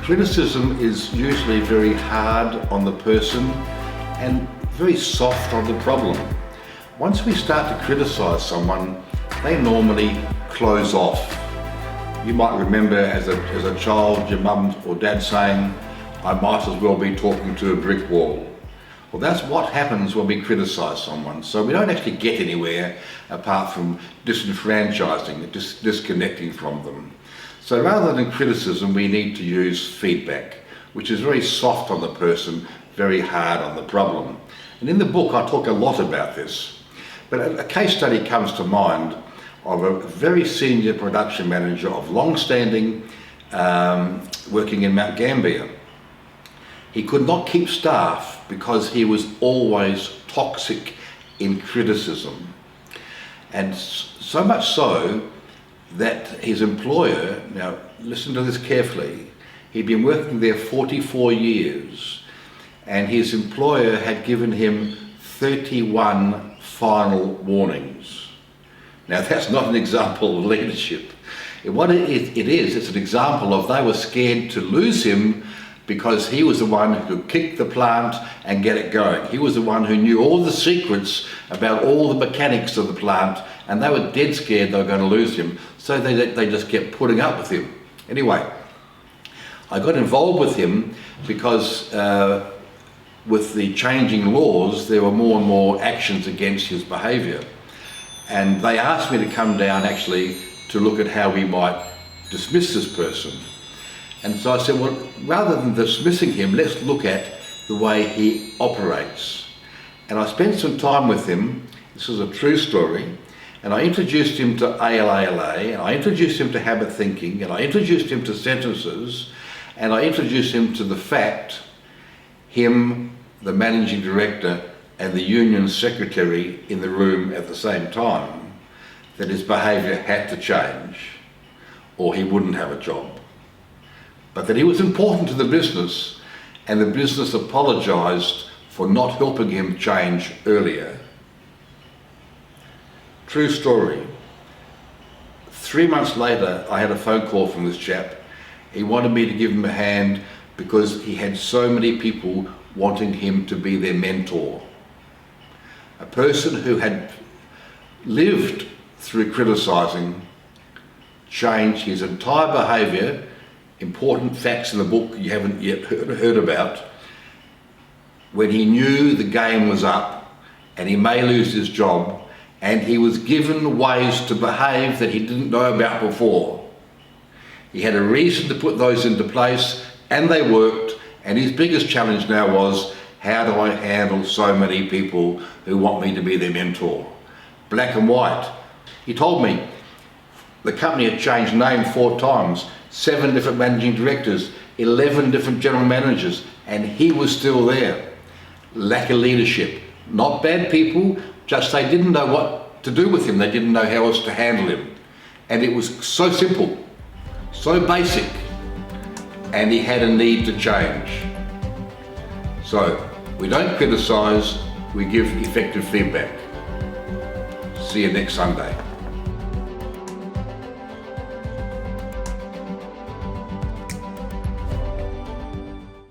Criticism is usually very hard on the person and very soft on the problem. Once we start to criticise someone, they normally close off. You might remember as a child your mum or dad saying, "I might as well be talking to a brick wall." Well, that's what happens when we criticise someone. So we don't actually get anywhere apart from disenfranchising, disconnecting from them. So rather than criticism, we need to use feedback, which is very soft on the person, very hard on the problem. And in the book, I talk a lot about this. But a case study comes to mind of a very senior production manager of long-standing, working in Mount Gambier. He could not keep staff because he was always toxic in criticism. And so much so that his employer, now listen to this carefully, he'd been working there 44 years and his employer had given him 31 final warnings. Now that's not an example of leadership. What it is, it's an example of they were scared to lose him because he was the one who could kick the plant and get it going. He was the one who knew all the secrets about all the mechanics of the plant, and they were dead scared they were going to lose him, so they just kept putting up with him. Anyway, I got involved with him because with the changing laws, there were more and more actions against his behaviour. And they asked me to come down actually to look at how we might dismiss this person. And so I said, well, rather than dismissing him, let's look at the way he operates. And I spent some time with him. This is a true story. And I introduced him to ALALA, and I introduced him to habit thinking, and I introduced him to sentences, and I introduced him to the fact, him, the managing director, and the union secretary in the room at the same time, that his behaviour had to change or he wouldn't have a job. But that he was important to the business, and the business apologised for not helping him change earlier. True story. 3 months later, I had a phone call from this chap. He wanted me to give him a hand because he had so many people wanting him to be their mentor. A person who had lived through criticising changed his entire behaviour. Important facts in the book you haven't yet heard about. When he knew the game was up and he may lose his job, and he was given ways to behave that he didn't know about before. He had a reason to put those into place, and they worked, and his biggest challenge now was, how do I handle so many people who want me to be their mentor? Black and white. He told me the company had changed name 4 times, 7 different managing directors, 11 different general managers, and he was still there. Lack of leadership. Not bad people, just they didn't know what to do with him. They didn't know how else to handle him. And it was so simple, so basic, and he had a need to change. So, we don't criticise, we give effective feedback. See you next Sunday.